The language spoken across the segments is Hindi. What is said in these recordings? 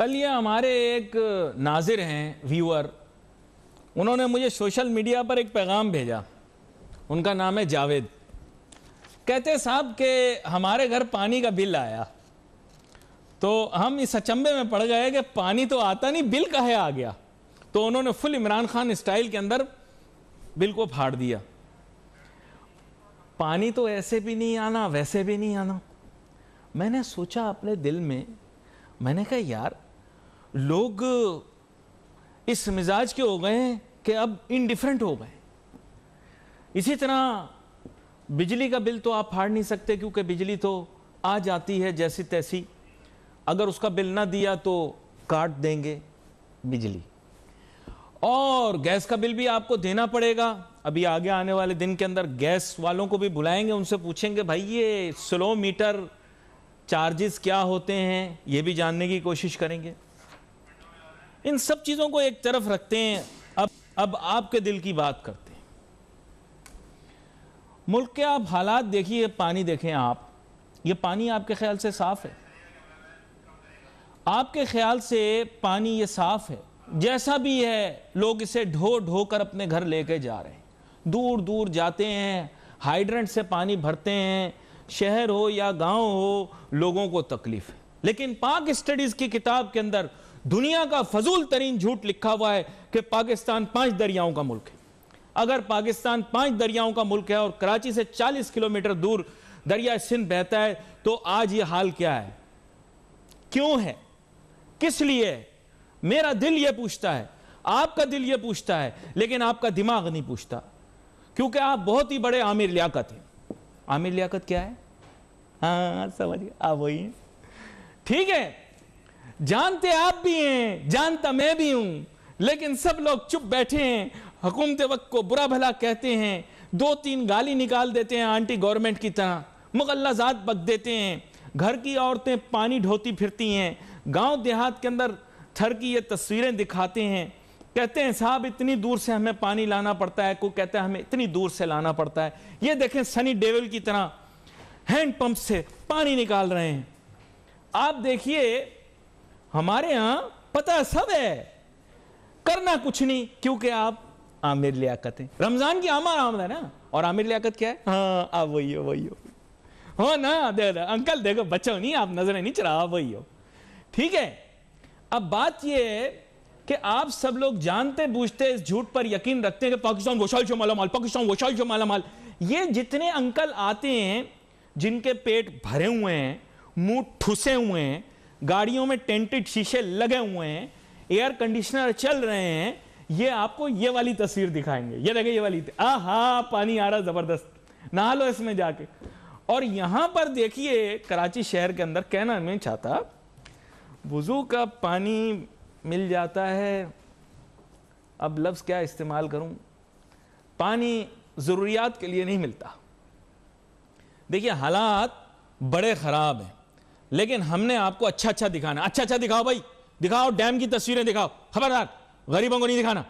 कल ये हमारे एक नाजिर हैं, व्यूअर, उन्होंने मुझे सोशल मीडिया पर एक पैगाम भेजा। उनका नाम है जावेद। कहते साहब कि हमारे घर पानी का बिल आया, तो हम इस अचंभे में पड़ गए कि पानी तो आता नहीं, बिल काहे आ गया। तो उन्होंने फुल इमरान खान स्टाइल के अंदर बिल को फाड़ दिया। पानी तो ऐसे भी नहीं आना, वैसे भी नहीं आना। मैंने सोचा अपने दिल में, मैंने कहा यार लोग इस मिजाज के हो गए हैं कि अब इनडिफरेंट हो गए। इसी तरह बिजली का बिल तो आप फाड़ नहीं सकते, क्योंकि बिजली तो आ जाती है जैसी तैसी। अगर उसका बिल ना दिया तो काट देंगे बिजली। और गैस का बिल भी आपको देना पड़ेगा। अभी आगे आने वाले दिन के अंदर गैस वालों को भी बुलाएंगे, उनसे पूछेंगे भाई ये स्लो मीटर चार्जेस क्या होते हैं, ये भी जानने की कोशिश करेंगे। इन सब चीजों को एक तरफ रखते हैं। अब आपके दिल की बात करते हैं। मुल्क के आप हालात देखिए, पानी देखें आप। ये पानी आपके ख्याल से साफ है? आपके ख्याल से पानी ये साफ है? जैसा भी है, लोग इसे ढो ढो कर अपने घर लेके जा रहे हैं। दूर दूर जाते हैं, हाइड्रेंट से पानी भरते हैं। शहर हो या गांव हो, लोगों को तकलीफ है। लेकिन पाक स्टडीज की किताब के अंदर दुनिया का फजूल तरीन झूठ लिखा हुआ है कि पाकिस्तान 5 दरियाओं का मुल्क है। अगर पाकिस्तान 5 दरियाओं का मुल्क है और कराची से 40 किलोमीटर दूर दरिया सिंध बहता है, तो आज ये हाल क्या है? क्यों है? किस लिए? मेरा दिल ये पूछता है, आपका दिल ये पूछता है, लेकिन आपका दिमाग नहीं पूछता, क्योंकि आप बहुत ही बड़े आमिर लियाकत हैं। आमिर लियाकत क्या है? हाँ समझ गए आप, वही हैं। ठीक है, जानते आप भी हैं, जानता मैं भी हूं, लेकिन सब लोग चुप बैठे हैं। हुकूमत वक्त को बुरा भला कहते हैं, 2-3 गाली निकाल देते हैं आंटी गवर्नमेंट की तरह, मुगल्लाजात बक देते हैं। घर की औरतें पानी ढोती फिरती हैं। गांव देहात के अंदर थर की ये तस्वीरें दिखाते हैं, कहते हैं साहब इतनी दूर से हमें पानी लाना पड़ता है। कोई कहता है हमें इतनी दूर से लाना पड़ता है। ये देखें सनी डेविल की तरह हैंड पंप से पानी निकाल रहे हैं। आप देखिए हमारे यहां पता सब है, करना कुछ नहीं, क्योंकि आप आमिर लियाकत हैं। रमजान की आमद है ना, और आमिर लियाकत क्या है? हाँ आप वही हो ना। दे अंकल देखो, बच्चों नहीं, आप नजरें नहीं चढ़ा, आप वही हो। ठीक है, अब बात यह है कि आप सब लोग जानते बूझते इस झूठ पर यकीन रखते हैं कि पाकिस्तान वशाइल से मालामाल, पाकिस्तान वशाइल से मालामाल। ये जितने अंकल आते हैं जिनके पेट भरे हुए हैं, मुंह ठुसे हुए हैं, गाड़ियों में टेंटेड शीशे लगे हुए हैं, एयर कंडीशनर चल रहे हैं, ये आपको ये वाली तस्वीर दिखाएंगे। ये देखें, ये वाली, आहा पानी आ रहा जबरदस्त, नहा लो इसमें जाके। और यहां पर देखिए कराची शहर के अंदर, कहना नहीं चाहता, वुजू का पानी मिल जाता है। अब लफ्ज क्या इस्तेमाल करूं, पानी जरूरियात के लिए नहीं मिलता। देखिए हालात बड़े खराब हैं, लेकिन हमने आपको अच्छा अच्छा दिखाना। अच्छा अच्छा दिखाओ भाई, दिखाओ, डैम की तस्वीरें दिखाओ, खबरदार गरीबों को नहीं दिखाना।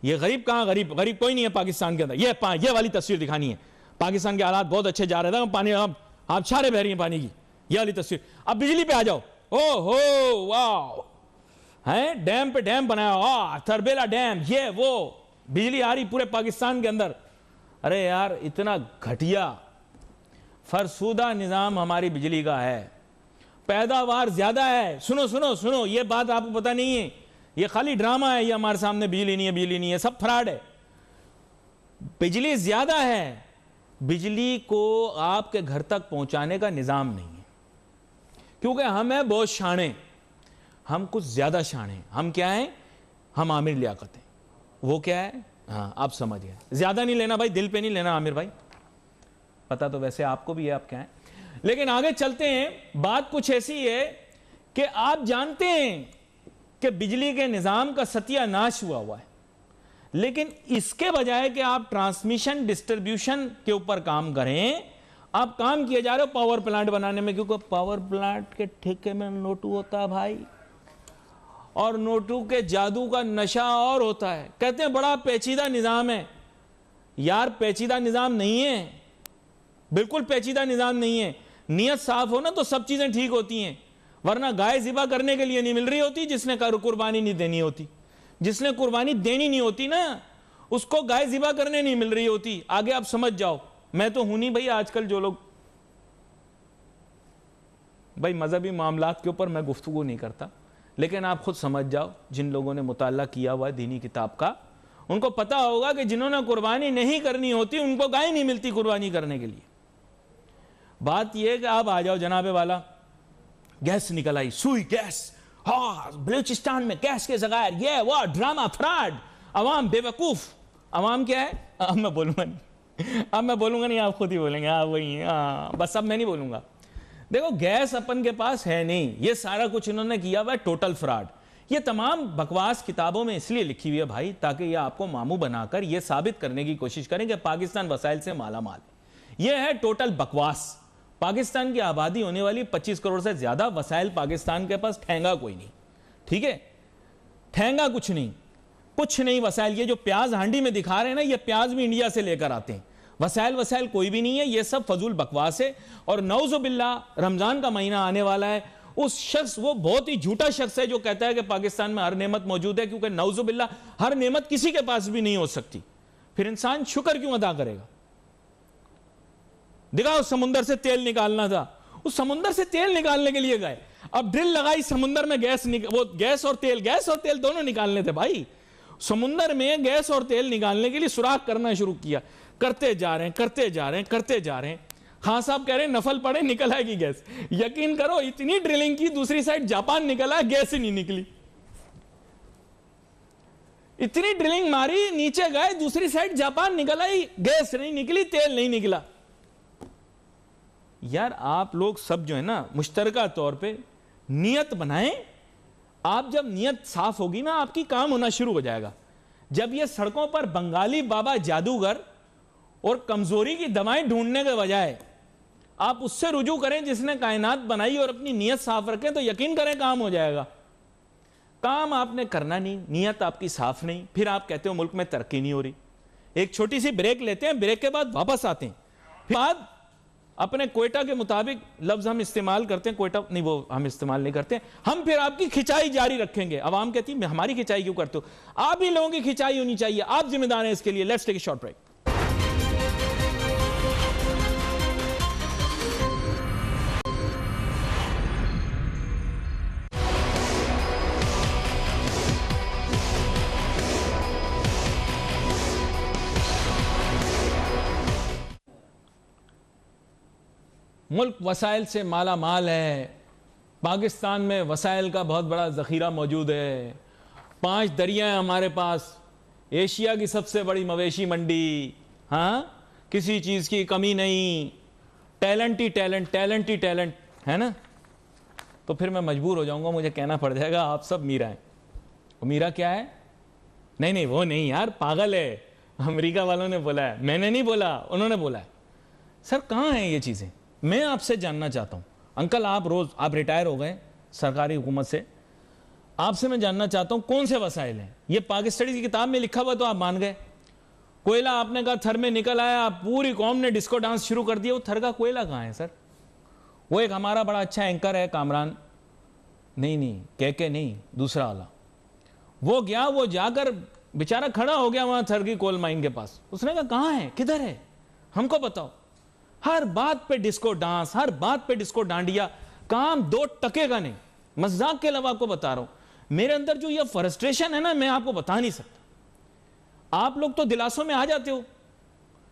ये गरीब कहां, गरीब कोई नहीं है पाकिस्तान के अंदर। ये वाली तस्वीर दिखानी है। पाकिस्तान के हालात बहुत अच्छे जा रहे थे, पानी आप छारे बह रही हैं पानी की, ये वाली तस्वीर। अब बिजली पे आ जाओ, ओहो वाह, है डैम पे डैम बनाया, थरबेला डैम, ये वो, बिजली आ रही पूरे पाकिस्तान के अंदर। अरे यार इतना घटिया फरसूदा निजाम हमारी बिजली का है। पैदावार ज्यादा है। सुनो सुनो सुनो, ये बात आपको पता नहीं है, ये खाली ड्रामा है। ये हमारे सामने बिजली नहीं है, बिजली नहीं है, सब फ्रॉड है। बिजली ज्यादा है, बिजली को आपके घर तक पहुंचाने का निजाम नहीं है, क्योंकि हम हैं बहुत शाणे, हम कुछ ज्यादा शाणे हैं। हम क्या हैं? हम आमिर लियाकत हैं। वो क्या है? हाँ आप समझ गए। ज्यादा नहीं लेना भाई, दिल पे नहीं लेना आमिर भाई, पता तो वैसे आपको भी है आप क्या हैं। लेकिन आगे चलते हैं। बात कुछ ऐसी है कि आप जानते हैं कि बिजली के निजाम का सत्यानाश हुआ है, लेकिन इसके बजाय कि आप ट्रांसमिशन डिस्ट्रीब्यूशन के ऊपर काम करें, आप काम किए जा रहे हो पावर प्लांट बनाने में, क्योंकि पावर प्लांट के ठेके में नोटू होता है भाई, और नोटू के जादू का नशा और होता है। कहते हैं बड़ा पेचीदा निजाम है। यार पेचीदा निजाम नहीं है, बिल्कुल पेचीदा निजाम नहीं है। नीयत साफ हो ना तो सब चीजें ठीक होती हैं। वरना गाय ज़िबा करने के लिए नहीं मिल रही होती जिसने कुर्बानी नहीं देनी होती। जिसने कुर्बानी देनी नहीं होती ना, उसको गाय ज़िबा करने नहीं मिल रही होती। आगे आप समझ जाओ। मैं तो हूं नहीं भाई, आजकल जो लोग भाई मजहबी मामलात के ऊपर मैं गुफ्तगू नहीं करता, लेकिन आप खुद समझ जाओ, जिन लोगों ने मुताला किया हुआ है दीनी किताब का, उनको पता होगा कि जिन्होंने कुर्बानी नहीं करनी होती उनको गाय नहीं मिलती कुर्बानी करने के लिए। बात यह है कि आप आ जाओ जनाबे वाला, गैस निकल आई, सुई गैस, हाँ बलूचिस्तान में गैस के जगायर, ये वो ड्रामा फ्रॉड, अवाम बेवकूफ। अवाम क्या है? अब मैं बोलूंगा नहीं, अब मैं बोलूंगा नहीं, आप खुद ही बोलेंगे। हाँ वही है, हाँ बस अब मैं नहीं बोलूंगा। देखो गैस अपन के पास है नहीं, ये सारा कुछ इन्होंने किया हुआ है टोटल फ्रॉड। ये तमाम बकवास किताबों में इसलिए लिखी हुई है भाई, ताकि ये आपको मामू बनाकर ये साबित करने की कोशिश करें कि पाकिस्तान वसाइल से माला माल है। ये है टोटल बकवास। पाकिस्तान की आबादी होने वाली 25 करोड़ से ज्यादा, वसाइल पाकिस्तान के पास ठेंगा कोई नहीं, ठीक है, ठेंगा कुछ नहीं, कुछ नहीं वसाइल। ये जो प्याज हांडी में दिखा रहे हैं ना, ये प्याज भी इंडिया से लेकर आते हैं। वसाइल कोई भी नहीं है, ये सब फजूल बकवास है। और नौजुबिल्लाह रमजान का महीना आने वाला है, उस शख्स, वो बहुत ही झूठा शख्स है जो कहता है कि पाकिस्तान में हर नेमत मौजूद है, क्योंकि नौजुबिल्लाह हर नेमत किसी के पास भी नहीं हो सकती। फिर इंसान शुक्र क्यों अदा करेगा? दिखाओ, समुंदर से तेल निकालना था, उस समुंदर से तेल निकालने के लिए गए, अब ड्रिल लगाई समुंदर में, वो गैस और तेल दोनों निकालने थे भाई। समुंदर में गैस और तेल निकालने के लिए सुराख करना शुरू किया, करते जा रहे हैं। खान साहब कह रहे हैं नफल पड़े निकल आएगी गैस। यकीन करो, इतनी ड्रिलिंग की, दूसरी साइड जापान निकला, गैस ही नहीं निकली। इतनी ड्रिलिंग मारी, नीचे गए, दूसरी साइड जापान निकल आई, गैस नहीं निकली, तेल नहीं निकला। यार आप लोग सब जो है ना, मुश्तरका तौर पे नियत बनाएं। आप जब नियत साफ होगी ना, आपकी काम होना शुरू हो जाएगा। जब ये सड़कों पर बंगाली बाबा जादूगर और कमजोरी की दवाएं ढूंढने के बजाय आप उससे रुजू करें जिसने कायनात बनाई, और अपनी नियत साफ रखें, तो यकीन करें काम हो जाएगा। काम आपने करना नहीं, नियत आपकी साफ नहीं, फिर आप कहते हो मुल्क में तरक्की नहीं हो रही। एक छोटी सी ब्रेक लेते हैं, ब्रेक के बाद वापस आते हैं, फिर बाद अपने कोयटा के मुताबिक लफ्ज हम इस्तेमाल करते हैं, कोयटा नहीं, वो हम इस्तेमाल नहीं करते। हम फिर आपकी खिंचाई जारी रखेंगे। आवाम कहती है हमारी खिंचाई क्यों करते हो? आप ही लोगों की खिंचाई होनी चाहिए, आप जिम्मेदार हैं इसके लिए। Let's take a short break. मुल्क वसाइल से माला माल है। पाकिस्तान में वसाइल का बहुत बड़ा ज़ख़ीरा मौजूद है। 5 दरियाएं हमारे पास, एशिया की सबसे बड़ी मवेशी मंडी, हाँ किसी चीज़ की कमी नहीं, टैलेंट ही टैलेंट है ना। तो फिर मैं मजबूर हो जाऊंगा, मुझे कहना पड़ जाएगा आप सब मीरा हैं। मीरा क्या है? नहीं वो नहीं यार, पागल है, अमेरिका वालों ने बोला है, मैंने नहीं बोला, उन्होंने बोला है। सर कहाँ हैं ये चीज़ें? मैं आपसे जानना चाहता हूं। अंकल आप रिटायर हो गए सरकारी हुकूमत से, आपसे मैं जानना चाहता हूं कौन से वसाइल हैं? ये पाक स्टडीज की किताब में लिखा हुआ तो आप मान गए। कोयला आपने कहा थर में निकल आया, पूरी कौम ने डिस्को डांस शुरू कर दिया। वो थर का कोयला कहाँ है सर? वो एक हमारा बड़ा अच्छा एंकर है कामरान, नहीं के नहीं, दूसरा वाला, वो गया, वो जाकर बेचारा खड़ा हो गया वहां थर की कोल माइन के पास। उसने कहा कहाँ है, किधर है, हमको बताओ। हर बात पे डिस्को डांस, हर बात पे डिस्को डांडिया, काम 2 टके का नहीं। मजाक के अलावा आपको बता रहा हूं, मेरे अंदर जो ये फ्रस्ट्रेशन है ना, मैं आपको बता नहीं सकता। आप लोग तो दिलासों में आ जाते हो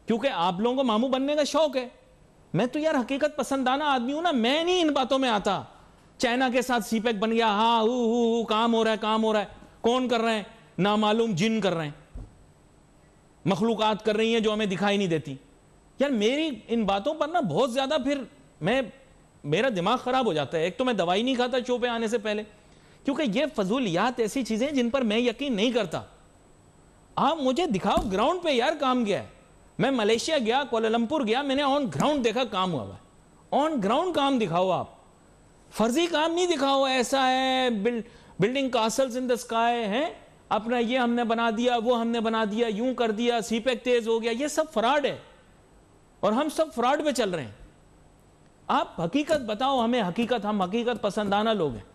क्योंकि आप लोगों को मामू बनने का शौक है। मैं तो यार हकीकत पसंदाना आदमी हूं ना, मैं नहीं इन बातों में आता। चाइना के साथ सीपेक बन गया, हाँ काम हो रहा है। कौन कर रहे हैं? नामालूम जिन कर रहे हैं, मखलूकात कर रही हैं जो हमें दिखाई नहीं देती। यार मेरी इन बातों पर ना बहुत ज्यादा फिर मेरा दिमाग खराब हो जाता है। एक तो मैं दवाई नहीं खाता शो पे आने से पहले, क्योंकि ये फजूलियात ऐसी चीजें जिन पर मैं यकीन नहीं करता। आप मुझे दिखाओ ग्राउंड पे यार काम किया है। मैं मलेशिया गया, कोलालंपुर गया, मैंने ऑन ग्राउंड देखा काम हुआ है। ऑन ग्राउंड काम दिखाओ आप, फर्जी काम नहीं दिखाओ। ऐसा है building castles in the sky है, अपना ये हमने बना दिया, वो हमने बना दिया, यूं कर दिया, सीपेक तेज हो गया। ये सब फ्रॉड है और हम सब फ्रॉड में चल रहे हैं। आप हकीकत बताओ हमें, हकीकत, हम हकीकत पसंदाना लोग हैं।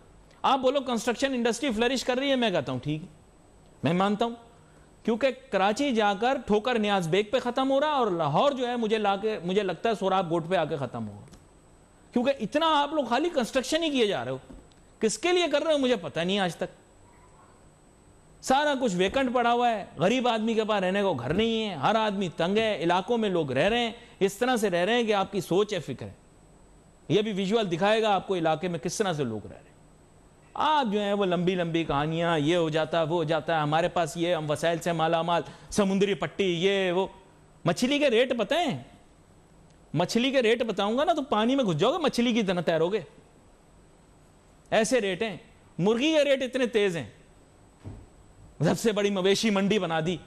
आप बोलो कंस्ट्रक्शन इंडस्ट्री फ्लरिश कर रही है, मैं कहता हूं ठीक है, मैं मानता हूं, क्योंकि कराची जाकर ठोकर नियाज बेग पे खत्म हो रहा है और लाहौर जो है मुझे लगता है सोराब गोट पे आके खत्म होगा, क्योंकि इतना आप लोग खाली कंस्ट्रक्शन ही किए जा रहे हो। किसके लिए कर रहे हो मुझे पता नहीं आज तक। सारा कुछ वेकेंट पड़ा हुआ है, गरीब आदमी के पास रहने को घर नहीं है, हर आदमी तंग है, इलाकों में लोग रह रहे हैं, इस तरह से रह रहे हैं कि आपकी सोच है, फिक्र है। यह भी विजुअल दिखाएगा आपको इलाके में किस तरह से लोग रह रहे हैं। आप जो है वो लंबी लंबी कहानियां, ये हो जाता है वो हो जाता है, हमारे पास ये, हम वसाइल से माला माल, समुद्री पट्टी, ये वो। मछली के रेट बताएं, मछली के रेट बताऊंगा ना तो पानी में घुस जाओगे, मछली की तरह तैरोगे, ऐसे रेट हैं। मुर्गी के रेट इतने तेज हैं, सबसे बड़ी मवेशी मंडी बना दी।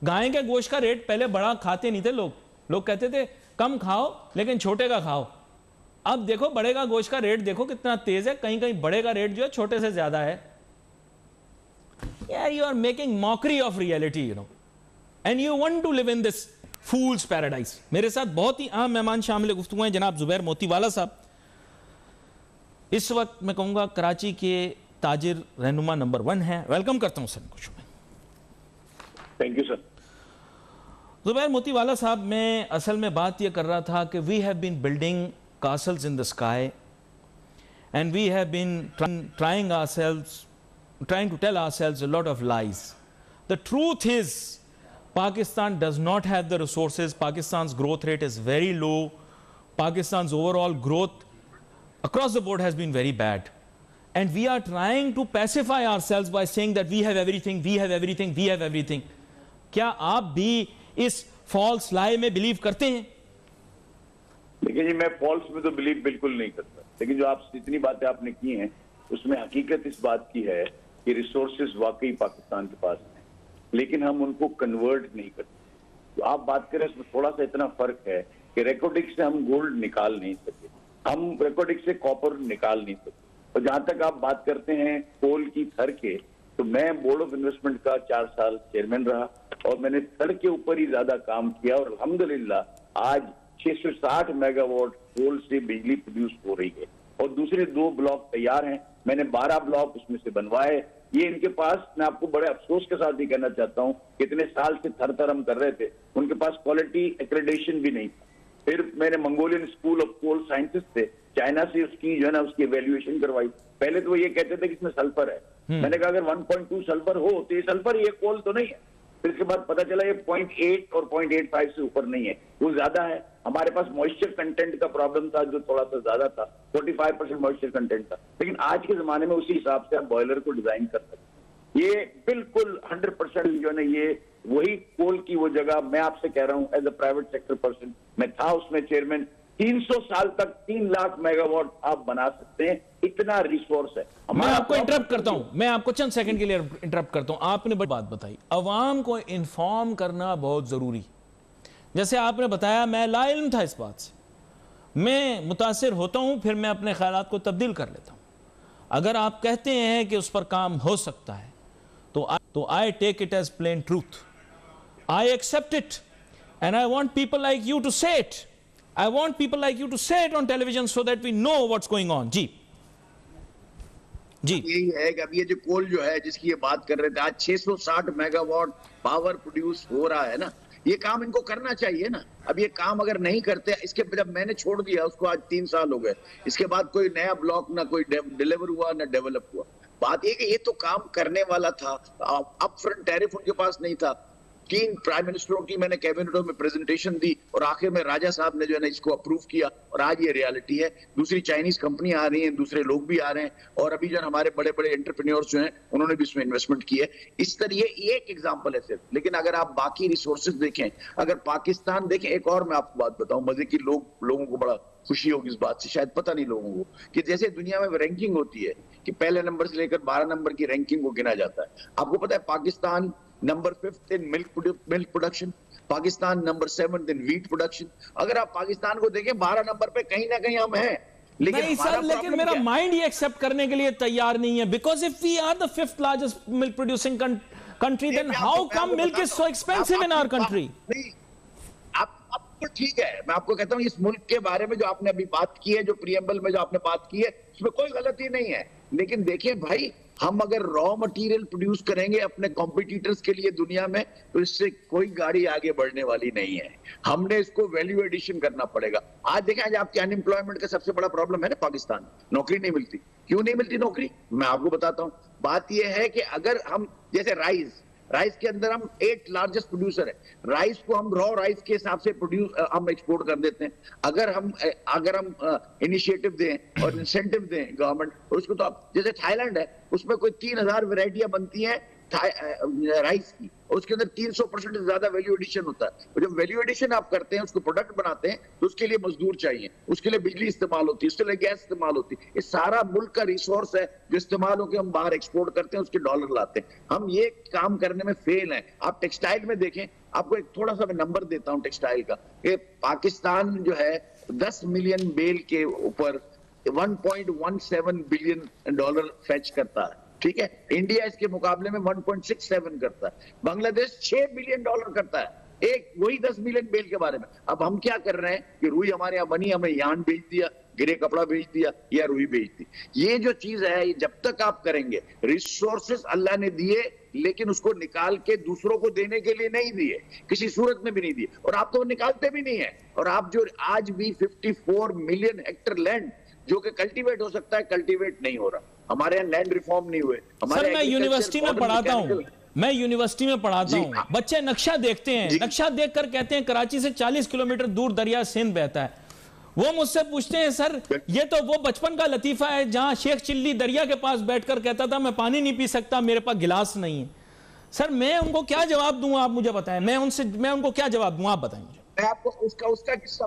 गाय के गोश्त का रेट पहले बड़ा खाते नहीं थे लोग कहते थे कम खाओ लेकिन छोटे का खाओ। अब देखो बड़े का गोश्त का रेट देखो कितना तेज है, कहीं कहीं बड़े का रेट जो है छोटे से ज्यादा है। You are making mockery of reality, you know, and you want to live in this fool's paradise. मेरे साथ बहुत ही अहम मेहमान शामिल गुफ्तगू हैं, जनाब जुबैर मोतीवाला साहब। इस वक्त मैं कहूंगा कराची के ताजिर रहनुमा नंबर 1 है। वेलकम करता हूं सर कुछ। Thank you sir. Zubair Motiwala साहब, मैं असल में बात यह कर रहा था कि we have been building castles in the sky and we have been trying to tell ourselves a lot of lies. The truth is Pakistan does not have the resources. Pakistan's growth rate is very low. Pakistan's overall growth across the board has been very bad, and we are trying to pacify ourselves by saying that we have everything, we have everything, we have everything. क्या आप भी इस false lie में believe करते हैं? देखिए जी, मैं फॉल्स में तो बिलीव बिल्कुल नहीं करता, लेकिन जो आप जितनी बातें आपने की हैं उसमें हकीकत इस बात की है कि रिसोर्सेज वाकई पाकिस्तान के पास हैं, लेकिन हम उनको कन्वर्ट नहीं करते। तो आप बात करें उसमें थोड़ा सा इतना फर्क है कि रेकोडिक से हम गोल्ड निकाल नहीं सके, हम रेकोडिक से कॉपर निकाल नहीं सके। और जहां तक आप बात करते हैं कोल की थर के, तो मैं बोर्ड ऑफ इन्वेस्टमेंट का 4 साल चेयरमैन रहा और मैंने थर के ऊपर ही ज्यादा काम किया और अल्हम्दुलिल्लाह आज 660 मेगावाट कोल से बिजली प्रोड्यूस हो रही है और दूसरे 2 ब्लॉक तैयार हैं। मैंने 12 ब्लॉक उसमें से बनवाए। ये इनके पास, मैं आपको बड़े अफसोस के साथ ही कहना चाहता हूं, कितने साल से थर हम कर रहे थे, उनके पास क्वालिटी एक्रेडिटेशन भी नहीं था। फिर मैंने Mongolian school of coal sciences से चाइना से उसकी जो है ना उसकी एवेल्युएशन करवाई। पहले तो वो ये कहते थे कि इसमें सल्फर है, मैंने कहा अगर 1.2 सल्फर हो तो ये सल्फर, ये कोल तो नहीं है। फिर इसके बाद पता चला ये 0.8 और 0.85 से ऊपर नहीं है, वो ज्यादा है। हमारे पास मॉइस्चर कंटेंट का प्रॉब्लम था जो थोड़ा सा ज्यादा था, 45% मॉइस्चर कंटेंट था, लेकिन आज के जमाने में उसी हिसाब से आप बॉयलर को डिजाइन कर सकते हैं। ये बिल्कुल 100% जो है ना, ये वही कोल की वो जगह, मैं आपसे कह रहा हूं as a private sector person, मैं था उसमें चेयरमैन, 300 साल तक 3 लाख मेगावाट आप बना सकते हैं, इतना रिसोर्स है। मैं आपको इंटरप्ट करता हूं, मैं आपको चंद सेकंड के लिए इंटरप्ट करता हूं। आपने बड़ी बात बताई, अवाम को इन्फॉर्म करना बहुत जरूरी। जैसे आपने बताया, मैं लाइल्म था इस बात से, मैं मुतासिर होता हूं, फिर मैं अपने ख्यालात को तब्दील कर लेता हूं। अगर आप कहते हैं कि उस पर काम हो सकता है तो I take it as plain truth, I accept it, and I want people like you to say it. I want people like you to say it on television so that we know what's going on. जी यही है कि अब ये जो कोल जो है जिसकी ये बात कर रहे थे, आज 660 मेगावाट पावर प्रोड्यूस हो रहा है ना, ये काम इनको करना चाहिए ना। अब ये काम अगर नहीं करते, इसके जब मैंने छोड़ दिया उसको आज 3 साल हो गए, इसके बाद कोई नया ब्लॉक ना कोई डिलीवर हुआ ना डेवलप हुआ। बात ये कि ये तो काम करने वाला था, अप फ्रंट टैरिफ उनके पास नहीं था। 3 प्राइम मिनिस्टरों की मैंने कैबिनेटों में प्रेजेंटेशन दी और आखिर में राजा साहब ने जो है ना इसको अप्रूव किया और आज ये रियलिटी है। दूसरी चाइनीज कंपनी आ रही हैं, दूसरे लोग भी आ रहे हैं और अभी जो हमारे बड़े बड़े एंटरप्रेन्योर्स जो हैं उन्होंने भी इसमें इन्वेस्टमेंट की है। इस तरह ये एक एग्जांपल है सिर्फ, लेकिन अगर आप बाकी रिसोर्सेज देखें, अगर पाकिस्तान देखें, एक और मैं आपको बात बताऊं, मजे की, लोगों को बड़ा खुशी होगी इस बात से, शायद पता नहीं लोगों को, कि जैसे दुनिया में रैंकिंग होती है कि पहले नंबर से लेकर 12 नंबर की रैंकिंग को गिना जाता है। आपको पता है Pakistan number 5 in milk production, Pakistan number 7 in wheat production. अगर आप पाकिस्तान को देखें 12 नंबर पे कहीं ना कहीं हम हैं, नहीं सर, लेकिन मेरा माइंड ये एक्सेप्ट करने के लिए तैयार नहीं है, because if we are the 5th largest milk producing country, then how come milk is so expensive in our country? आप ठीक है, मैं आपको कहता हूं इस मुल्क के बारे में जो आपने अभी बात की है, जो प्रियम्बल में जो आपने बात की है, उसमें कोई गलती नहीं है। लेकिन देखिए भाई, हम अगर रॉ मटेरियल प्रोड्यूस करेंगे अपने कॉम्पिटिटर्स के लिए दुनिया में, तो इससे कोई गाड़ी आगे बढ़ने वाली नहीं है। हमने इसको वैल्यू एडिशन करना पड़ेगा। आज देखें, आज आपके अनएम्प्लॉयमेंट का सबसे बड़ा प्रॉब्लम है ना पाकिस्तान, नौकरी नहीं मिलती। क्यों नहीं मिलती नौकरी, मैं आपको बताता हूं। बात यह है कि अगर हम जैसे राइस के अंदर हम 8 लार्जेस्ट प्रोड्यूसर है, राइस को हम रॉ राइस के हिसाब से हम एक्सपोर्ट कर देते हैं। अगर हम इनिशिएटिव दें और इंसेंटिव दें गवर्नमेंट, उसको तो आप जैसे थाईलैंड है, उसमें कोई 3000 वैरायटियां बनती हैं राइस की, और उसके अंदर 300% से ज्यादा वैल्यू एडिशन होता है। और जब वैल्यू एडिशन आप करते हैं, उसको प्रोडक्ट बनाते हैं, तो उसके लिए मजदूर चाहिए, उसके लिए बिजली इस्तेमाल होती है, उसके लिए गैस इस्तेमाल होती है। ये सारा मुल्क का रिसोर्स है जो इस्तेमाल होकर हम बाहर एक्सपोर्ट करते हैं, उसके डॉलर लाते हैं। हम ये काम करने में फेल हैं। आप टेक्सटाइल में देखें, आपको एक थोड़ा सा मैं नंबर देता हूं टेक्सटाइल का, कि पाकिस्तान जो है 10 मिलियन बेल के ऊपर 1.17 बिलियन डॉलर फेच करता है, ठीक है। इंडिया इसके मुकाबले में 1.67 करता है। बांग्लादेश 6 बिलियन डॉलर करता है, एक वही 10 मिलियन बेल के बारे में। अब हम क्या कर रहे हैं कि रुई हमारे यहाँ बनी, हमें यान बेच दिया, गिरे कपड़ा बेच दिया, या रुई बेच दी। ये जो चीज है, ये जब तक आप करेंगे, रिसोर्सेस अल्लाह ने दिए, लेकिन उसको निकाल के दूसरों को देने के लिए नहीं दिए, किसी सूरत में भी नहीं दिए, और आप तो निकालते भी नहीं है। और आप जो आज भी 54 मिलियन हेक्टेयर लैंड जो कि कल्टीवेट हो सकता है, कल्टीवेट नहीं हो रहा। हमारे यहाँ लैंड रिफॉर्म नहीं हुए। सर, मैं यूनिवर्सिटी में पढ़ाता हूँ, बच्चे नक्शा देखते हैं, नक्शा देखकर कहते हैं कराची से 40 किलोमीटर दूर दरिया सिंध बहता है। वो मुझसे पूछते हैं, सर ये तो वो बचपन का लतीफा है जहां शेख चिल्ली दरिया के पास बैठकर कहता था मैं पानी नहीं पी सकता, मेरे पास गिलास नहीं है। सर मैं उनको क्या जवाब दूं, आप मुझे बताएं। मैं उनको क्या जवाब दूं, आप बताएं मुझे। मैं आपको उसका किस्सा,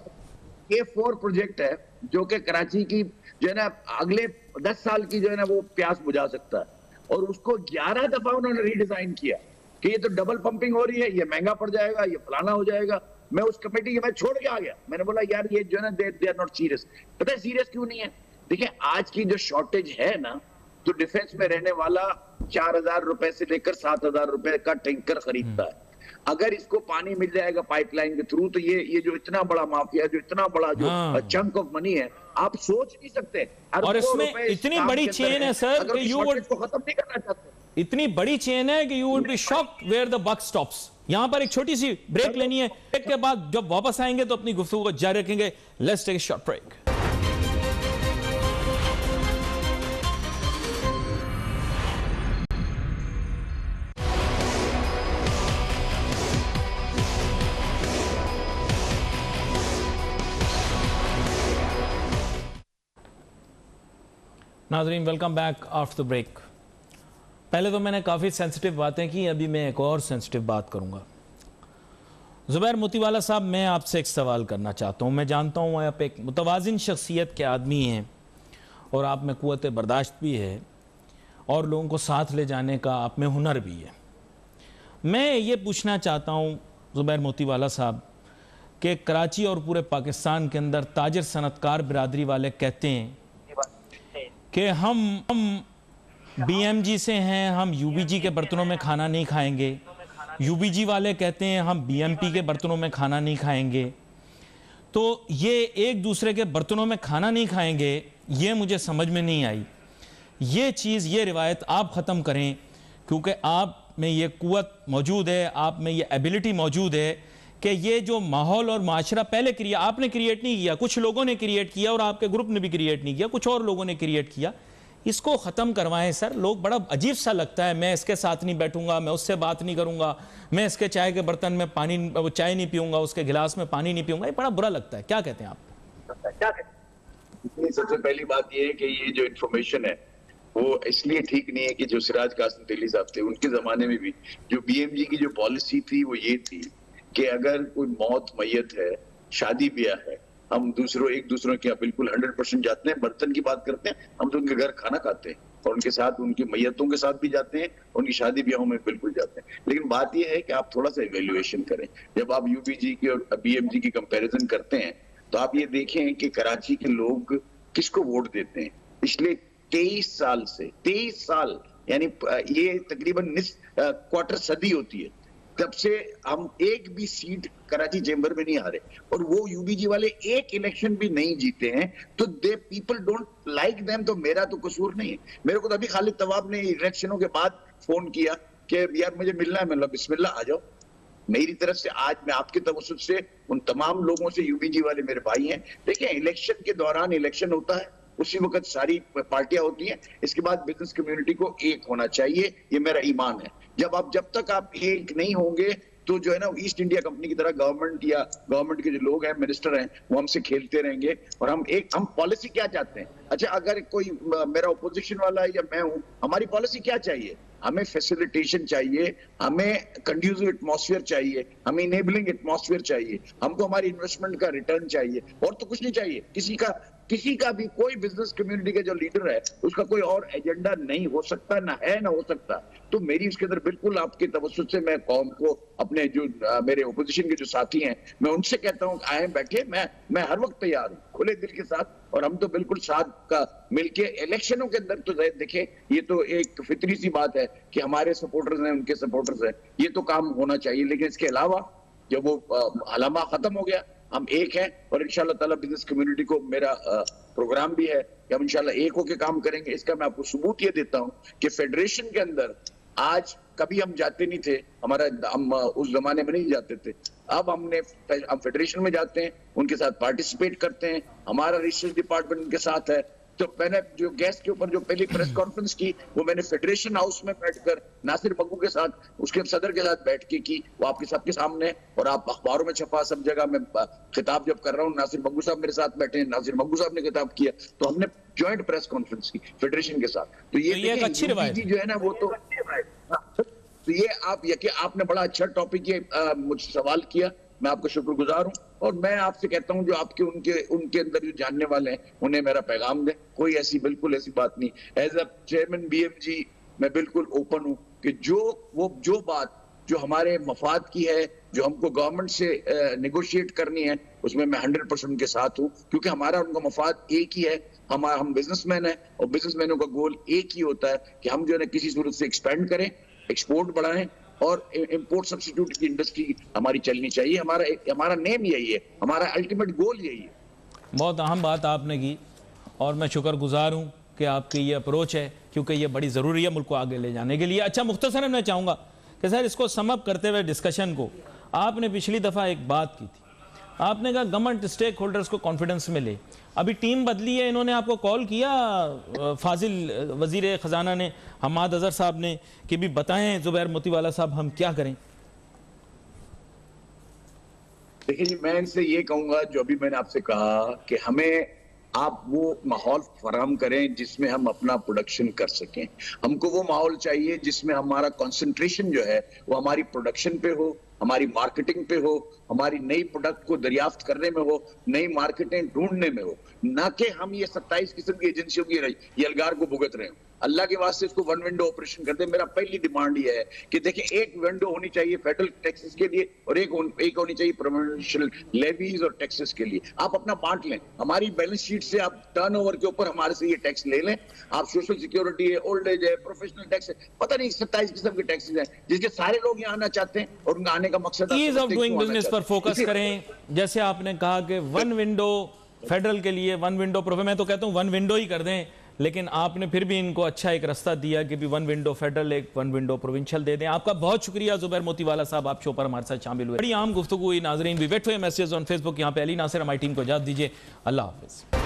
K4 प्रोजेक्ट है जो कि कराची की जो है ना अगले 10 साल की जो है ना वो प्यास बुझा सकता है, और उसको 11 दफा उन्होंने रीडिजाइन किया कि ये तो डबल पंपिंग हो रही है, ये महंगा पड़ जाएगा, ये फलाना हो जाएगा। मैं उस कमेटी के मैं छोड़ के आ गया। मैंने बोला यार ये जो है ना दे आर नॉट सीरियस। पता है सीरियस क्यों नहीं है? देखिए आज की जो शॉर्टेज है ना, तो डिफेंस में रहने वाला 4000 रुपए से लेकर 7000 रुपए का टैंकर खरीदता है। अगर इसको पानी मिल जाएगा पाइपलाइन के थ्रू, तो ये जो इतना बड़ा माफिया, जो इतना बड़ा जो चंक ऑफ मनी है, आप सोच नहीं सकते। और इसमें इतनी बड़ी चेन है सर कि यू वुड खत्म नहीं करना चाहते। इतनी बड़ी चेन है कि you would be shocked where the buck stops. यहां पर एक छोटी सी ब्रेक लेनी है, ब्रेक के बाद जब वापस आएंगे तो अपनी गुफ्तगू को जारी रखेंगे। Let's take a short break. नाज़रीन, welcome back after the break. पहले तो मैंने काफ़ी सेंसिटिव बातें की, अभी मैं एक और सेंसिटिव बात करूंगा। ज़ुबैर मोतीवाला साहब, मैं आपसे एक सवाल करना चाहता हूं। मैं जानता हूं आप एक मुतवाज़िन शख्सियत के आदमी हैं और आप में क़ुव्वत बर्दाश्त भी है और लोगों को साथ ले जाने का आप में हुनर भी है। मैं ये पूछना चाहता हूं ज़ुबैर मोतीवाला साहब कि कराची और पूरे पाकिस्तान के अंदर ताजिर सनतकार बिरादरी वाले कहते हैं कि हम BMG से हैं, हम UBG के बर्तनों में खाना नहीं खाएंगे। UBG वाले कहते हैं हम BMP के बर्तनों में खाना नहीं खाएंगे। तो ये एक दूसरे के बर्तनों में खाना नहीं खाएंगे, ये मुझे समझ में नहीं आई। ये चीज़, ये रिवायत आप ख़त्म करें, क्योंकि आप में ये क़ुव्वत मौजूद है, आप में ये एबिलिटी मौजूद है कि ये जो माहौल और माशरा पहले आपने क्रिएट नहीं किया, कुछ लोगों ने क्रिएट किया और आपके ग्रुप ने भी क्रिएट नहीं किया, कुछ और लोगों ने क्रिएट किया। इसको ख़त्म करवाएं सर। लोग बड़ा अजीब सा लगता है, मैं इसके साथ नहीं बैठूंगा, मैं उससे बात नहीं करूंगा, मैं इसके चाय के बर्तन में चाय नहीं पीऊंगा, उसके गिलास में पानी नहीं पीऊंगा। ये बड़ा बुरा लगता है। क्या कहते हैं आप? सबसे पहली बात यह है कि ये जो इन्फॉर्मेशन है वो इसलिए ठीक नहीं है कि जो सिराज कासिम तेली साहब थे, उनके जमाने में भी जो BMG की जो पॉलिसी थी वो ये थी कि अगर कोई मौत मैयत है, शादी ब्याह है, हम एक दूसरों के यहाँ बिल्कुल 100% जाते हैं। बर्तन की बात करते हैं, हम तो उनके घर खाना खाते हैं और उनके साथ, उनकी मैयतों के साथ भी जाते हैं, उनकी शादी ब्याहों में बिल्कुल जाते हैं। लेकिन बात यह है कि आप थोड़ा सा इवेल्युएशन करें। जब आप UBG की और BMG की कंपैरिजन करते हैं तो आप ये देखें कि कराची के लोग किसको वोट देते हैं। पिछले 23 साल से, 23 साल यानी ये तकरीबन क्वार्टर सदी होती है, तब से हम एक भी सीट कराची चेंबर में नहीं हारे, और वो यूबीजी वाले एक इलेक्शन भी नहीं जीते हैं, तो they people don't like them. तो मेरा तो कसूर नहीं है। मेरे को तो अभी खालिद तवाब ने इलेक्शनों के बाद फोन किया कि यार मुझे मिलना है। मतलब बिस्मिल्लाह आ जाओ। मेरी तरफ से आज मैं आपके तवज्जुह से उन तमाम लोगों से, यूबीजी वाले मेरे भाई हैं, देखिए इलेक्शन के दौरान इलेक्शन होता है, उसी वक्त सारी पार्टियां होती हैं, इसके बाद बिजनेस कम्युनिटी को एक होना चाहिए, ये मेरा ईमान है। जब तक आप एक नहीं होंगे तो जो है ना ईस्ट इंडिया कंपनी की तरह गवर्नमेंट या गवर्नमेंट के जो लोग हैं, मिनिस्टर हैं, वो हमसे खेलते रहेंगे। और हम पॉलिसी क्या चाहते हैं? अच्छा, अगर कोई मेरा ओपोजिशन वाला या मैं हूं, हमारी पॉलिसी क्या चाहिए? हमें फैसिलिटेशन चाहिए, हमें कंड्यूसिव एटमॉस्फेयर चाहिए, हमें इनेबलिंग एटमॉस्फेयर चाहिए, हमको हमारी इन्वेस्टमेंट का रिटर्न चाहिए, और तो कुछ नहीं चाहिए। किसी का भी कोई बिजनेस कम्युनिटी का जो लीडर है उसका कोई और एजेंडा नहीं हो सकता, ना है ना हो सकता। तो मेरी उसके अंदर बिल्कुल आपके तवज्जुह से मैं कौम को, अपने जो मेरे ओपोजिशन के जो साथी हैं, मैं उनसे कहता हूं आए बैठे, मैं हर वक्त तैयार हूं खुले दिल के साथ। और हम तो बिल्कुल साथ का मिलके इलेक्शनों के अंदर तो देखें, ये तो एक फितरी सी बात है कि हमारे सपोर्टर्स हैं, उनके सपोर्टर्स हैं, ये तो काम होना चाहिए। लेकिन इसके अलावा जब वो हलामा खत्म हो गया, हम एक हैं, और इंशाल्लाह ताला बिजनेस कम्युनिटी को मेरा प्रोग्राम भी है कि हम इंशाल्लाह एक होकर काम करेंगे। इसका मैं आपको सबूत ये देता हूं कि फेडरेशन के अंदर आज कभी हम जाते नहीं थे, हम उस जमाने में नहीं जाते थे। अब हम फेडरेशन में जाते हैं, उनके साथ पार्टिसिपेट करते हैं, हमारा रिसर्च डिपार्टमेंट उनके साथ है। तो मैंने जो गेस्ट के ऊपर जो पहली प्रेस कॉन्फ्रेंस की, वो मैंने फेडरेशन हाउस में बैठकर नासिर बग्गू के साथ, उसके सदर के साथ बैठ के की। वो आपके सबके सामने, और आप अखबारों में छपा, सब जगह मैं खिताब जब कर रहा हूँ, नासिर बग्गू साहब मेरे साथ बैठे हैं, नासिर बग्गू साहब ने खिताब किया, तो हमने ज्वाइंट प्रेस कॉन्फ्रेंस की फेडरेशन के साथ। तो ये एक अच्छी रवायत जो है ना, वो तो ये आपने बड़ा अच्छा टॉपिक ये मुझसे सवाल किया, मैं आपका शुक्रगुजार हूं। और मैं आपसे कहता हूं, जो आपके उनके अंदर जो जानने वाले हैं, उन्हें मेरा पैगाम दें। कोई बिल्कुल ऐसी बात नहीं। एज अ चेयरमैन BMG मैं बिल्कुल ओपन हूं कि जो बात जो हमारे मफाद की है, जो हमको गवर्नमेंट से नेगोशिएट करनी है, उसमें मैं 100% के साथ हूं, क्योंकि हमारा उनका मफाद एक ही है। हम बिजनेसमैन हैं, और बिजनेसमैनों का गोल एक ही होता है कि हम जो है किसी सूरत से एक्सपेंड करें, एक्सपोर्ट बढ़ाएं, और इंपोर्ट सब्स्टिट्यूट की इंडस्ट्री हमारी चलनी चाहिए। हमारा नेम यही है, हमारा अल्टीमेट गोल यही है। बहुत अहम बात आपने की, और मैं शुक्रगुजार हूं कि आपकी ये अप्रोच है, क्योंकि ये बड़ी ज़रूरी है मुल्क को आगे ले जाने के लिए। अच्छा, मुख्तसरन मैं चाहूँगा कि सर इसको समअप करते हुए डिस्कशन को, आपने पिछली दफ़ा एक बात की थी, आपने कहा गवर्नमेंट स्टेक होल्डर्स को कॉन्फिडेंस में ले। अभी टीम बदली है, इन्होंने आपको कॉल किया, फाजिल वजीर ख़जाना ने, हमाद अजहर साहब ने, कि भी बताएं ज़ुबैर मोतीवाला साहब हम क्या करें? देखिए जी, मैं इनसे ये कहूंगा, जो अभी मैंने आपसे कहा कि हमें आप वो माहौल फराहम करें जिसमें हम अपना प्रोडक्शन कर सकें। हमको वो माहौल चाहिए जिसमें हमारा कंसंट्रेशन जो है वो हमारी प्रोडक्शन पे हो, हमारी मार्केटिंग पे हो, हमारी नई प्रोडक्ट को दरियाफ्त करने में हो, नई मार्केटें ढूंढने में हो, ना कि हम ये 27 किस्म की एजेंसियों की यलगार को भुगत रहे हो। अल्लाह के वास्ते इसको वन विंडो ऑपरेशन कर दे। मेरा पहली डिमांड ये है कि देखिए, एक विंडो होनी चाहिए फेडरल टैक्सेस के लिए, और एक होनी चाहिए प्रोविंशियल लेवीज और टैक्सेस के लिए। आप अपना बांट लें, हमारी बैलेंस शीट से आप टर्नओवर के ऊपर हमारे से ये टैक्स ले लें। आप सोशल सिक्योरिटी है, ओल्ड एज है, प्रोफेशनल टैक्स है, पता नहीं 27 किस्म के टैक्सेस हैं, जिसके सारे लोग यहाँ आना चाहते हैं, और उनका आने का मकसद ईज ऑफ डूइंग बिजनेस पर फोकस करें। जैसे आपने कहा कि वन विंडो फेडरल के लिए, वन विंडो प्रोफे, मैं तो कहता हूँ वन विंडो ही कर दें, लेकिन आपने फिर भी इनको अच्छा एक रास्ता दिया कि भी वन विंडो फेडरल, एक वन विंडो प्रोविंशियल दे दें। आपका बहुत शुक्रिया ज़ुबैर मोतीवाला साहब, आप शो पर हमारे साथ शामिल हुए। बड़ी आम गुफ्तगू हुई। नाजरीन, we wait for your message on Facebook. यहाँ पे अली नासिर हमारी टीम को इजाज़त दीजिए। अल्लाह हाफिज़।